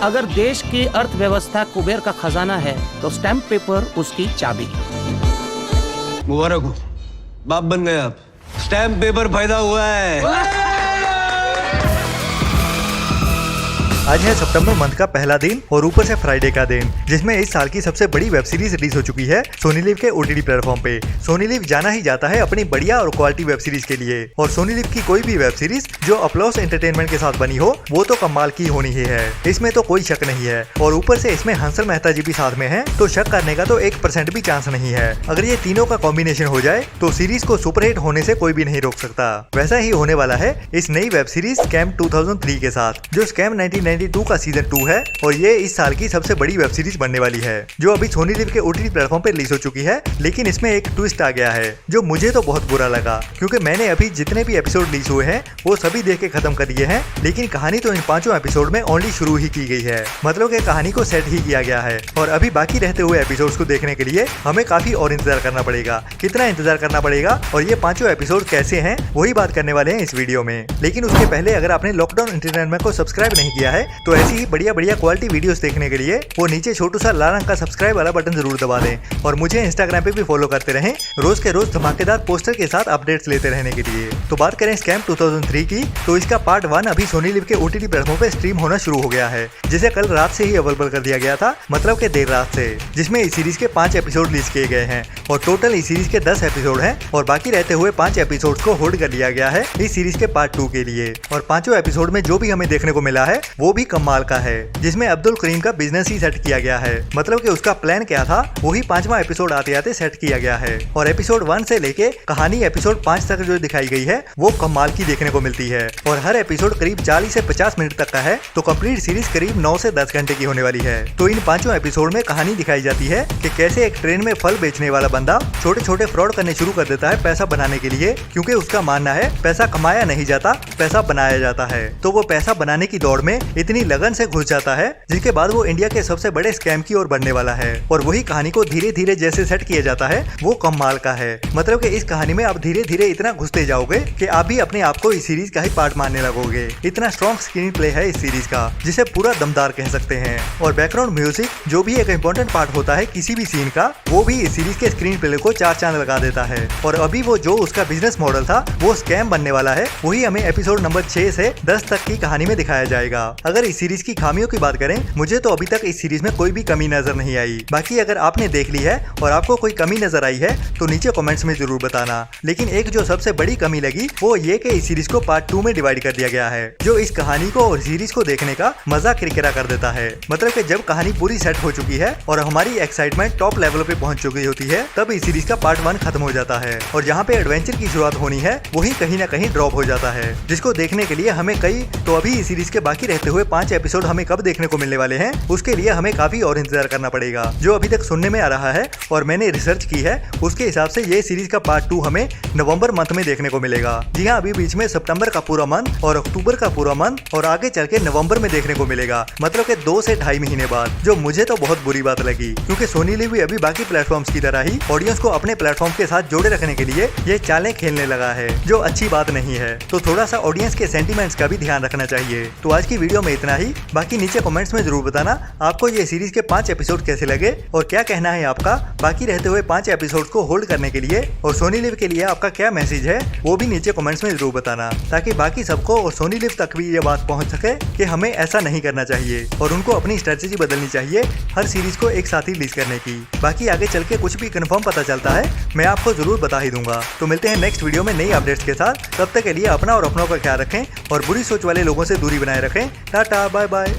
अगर देश की अर्थव्यवस्था कुबेर का खजाना है तो स्टैम्प पेपर उसकी चाबी। मुबारक हो, बाप बन गए आप। स्टैम्प पेपर पैदा हुआ है। आज है सितंबर मंथ का पहला दिन और ऊपर से फ्राइडे का दिन, जिसमें इस साल की सबसे बड़ी वेब सीरीज रिलीज हो चुकी है सोनी लिव के ओटीटी प्लेटफॉर्म पे। सोनी लिव जाना ही जाता है अपनी बढ़िया और क्वालिटी वेब सीरीज के लिए, और सोनी लिव की कोई भी वेब सीरीज जो अपलॉस एंटरटेनमेंट के साथ बनी हो वो तो कमाल की होनी ही है, इसमें तो कोई शक नहीं है। और ऊपर से इसमें हंसल मेहता जी भी साथ में है, तो शक करने का तो 1% भी चांस नहीं है। अगर ये तीनों का कॉम्बिनेशन हो जाए तो सीरीज को सुपरहिट होने से कोई भी नहीं रोक सकता। वैसा ही होने वाला है इस नई वेब सीरीज स्कैम 2003 के साथ, जो स्कैम 1992 का सीजन 2 है, और ये इस साल की सबसे बड़ी वेब सीरीज बनने वाली है, जो अभी सोनी लिव के ओटीटी प्लेटफॉर्म पे रिलीज हो चुकी है। लेकिन इसमें एक ट्विस्ट आ गया है जो मुझे तो बहुत बुरा लगा, क्योंकि मैंने अभी जितने भी एपिसोड रिलीज हुए हैं वो सभी देख के खत्म कर दिए हैं, लेकिन कहानी तो इन 5 एपिसोड में ओनली शुरू ही की गई है। मतलब कि कहानी को सेट ही किया गया है, और अभी बाकी रहते हुए एपिसोड्स को देखने के लिए हमें काफी और इंतजार करना पड़ेगा। कितना इंतजार करना पड़ेगा और ये 5 एपिसोड कैसे हैं वही बात करने वाले हैं इस वीडियो में। लेकिन उसके पहले अगर आपने लॉकडाउन एंटरटेनमेंट को सब्सक्राइब नहीं किया है तो ऐसी ही बढ़िया बढ़िया क्वालिटी वीडियोस देखने के लिए वो नीचे छोटू सा लाल रंग का सब्सक्राइब वाला बटन जरूर दबा दें, और मुझे इंस्टाग्राम पे भी फॉलो करते रहें रोज के रोज धमाकेदार पोस्टर के साथ अपडेट्स लेते रहने के लिए। तो बात करें स्कैम 2003 की, तो इसका पार्ट 1 अभी सोनी लिव के ओटीटी प्लेटफॉर्म पे स्ट्रीम होना शुरू हो गया है, जिसे कल रात से ही अवेलेबल कर दिया गया था, मतलब के देर रात से, जिसमें इस सीरीज के 5 एपिसोड रिलीज किए गए हैं, और टोटल इस सीरीज के 10 एपिसोड हैं, और बाकी रहते हुए 5 एपिसोड को होल्ड कर लिया गया है इस सीरीज के पार्ट 2 के लिए। और 5 एपिसोड में जो भी हमें देखने को मिला है वो भी कमाल का है, जिसमें अब्दुल करीम का बिजनेस ही सेट किया गया है। मतलब कि उसका प्लान क्या था वही 5वां एपिसोड आते आते सेट किया गया है, और एपिसोड 1 से लेके कहानी एपिसोड 5 तक जो दिखाई गई है वो कमाल की देखने को मिलती है, और हर एपिसोड करीब 40 से 50 मिनट तक का है, तो कंप्लीट सीरीज करीब 9 से 10 घंटे की होने वाली है। तो इन 5 एपिसोड में कहानी दिखाई जाती है कि कैसे एक ट्रेन में फल बेचने वाला बंदा छोटे छोटे फ्रॉड करने शुरू कर देता है पैसा बनाने के लिए, क्योंकि उसका मानना है पैसा कमाया नहीं जाता, पैसा बनाया जाता है। तो वो पैसा बनाने की दौड़ में इतनी लगन से घुस जाता है, जिसके बाद वो इंडिया के सबसे बड़े स्कैम की ओर बढ़ने वाला है, और वही कहानी को धीरे धीरे जैसे सेट किया जाता है वो कमाल का है। मतलब कि इस कहानी में आप धीरे धीरे इतना घुसते जाओगे कि आप भी अपने आप को इस सीरीज का ही पार्ट मानने लगोगे। इतना स्ट्रॉन्ग स्क्रीन प्ले है इस सीरीज का, जिसे पूरा दमदार कह सकते हैं। और बैकग्राउंड म्यूजिक जो भी एक इम्पोर्टेंट पार्ट होता है किसी भी सीन का, वो भी इस सीरीज के स्क्रीन प्ले को 4 चांद लगा देता है। और अभी वो जो उसका बिजनेस मॉडल था वो स्कैम बनने वाला है, वही हमें एपिसोड नंबर 6 से 10 तक की कहानी में दिखाया जाएगा। अगर इस सीरीज की खामियों की बात करें, मुझे तो अभी तक इस सीरीज में कोई भी कमी नजर नहीं आई। बाकी अगर आपने देख ली है और आपको कोई कमी नजर आई है तो नीचे कमेंट्स में जरूर बताना। लेकिन एक जो सबसे बड़ी कमी लगी वो ये कि इस सीरीज को पार्ट 2 में डिवाइड कर दिया गया है, जो इस कहानी को और सीरीज को देखने का मजा किरकिरा कर देता है। मतलब कि जब कहानी पूरी सेट हो चुकी है और हमारी एक्साइटमेंट टॉप लेवल पे पहुंच चुकी होती है, तब इस सीरीज का पार्ट 1 खत्म हो जाता है, और जहाँ पे एडवेंचर की शुरुआत होनी है वही कहीं ना कहीं ड्रॉप हो जाता है, जिसको देखने के लिए हमें तो अभी इस सीरीज के बाकी रहते हुए 5 एपिसोड हमें कब देखने को मिलने वाले हैं उसके लिए हमें काफी और इंतजार करना पड़ेगा। जो अभी तक सुनने में आ रहा है और मैंने रिसर्च की है उसके हिसाब से ये सीरीज का पार्ट 2 हमें नवंबर मंथ में देखने को मिलेगा। जी हाँ, अभी बीच में सितंबर का पूरा मंथ और अक्टूबर का पूरा मंथ और आगे चल के नवंबर में देखने को मिलेगा, मतलब कि 2 से 2.5 महीने बाद, जो मुझे तो बहुत बुरी बात लगी, क्योंकि सोनी लिव भी अभी बाकी प्लेटफॉर्म्स की तरह ही ऑडियंस को अपने प्लेटफॉर्म के साथ जोड़े रखने के लिए ये चालें खेलने लगा है, जो अच्छी बात नहीं है। तो थोड़ा सा ऑडियंस के सेंटीमेंट्स का भी ध्यान रखना चाहिए। तो आज की वीडियो में इतना ही, बाकी नीचे कमेंट्स में जरूर बताना आपको ये सीरीज के 5 एपिसोड कैसे लगे और क्या कहना है आपका बाकी रहते हुए 5 एपिसोड को होल्ड करने के लिए, और सोनी लिव के लिए आपका क्या मैसेज है वो भी नीचे कमेंट्स में जरूर बताना, ताकि बाकी सबको और सोनी लिव तक भी ये बात पहुंच सके कि हमें ऐसा नहीं करना चाहिए और उनको अपनी स्ट्रेटेजी बदलनी चाहिए हर सीरीज को एक साथ ही रिलीज करने की। बाकी आगे चल के कुछ भी कंफर्म पता चलता है मैं आपको जरूर बता ही दूंगा। तो मिलते हैं नेक्स्ट वीडियो में नई अपडेट्स के साथ, तब तक के लिए अपना और अपनों का ख्याल रखें और बुरी सोच वाले लोगों से दूरी बनाए रखें। Tata, bye bye.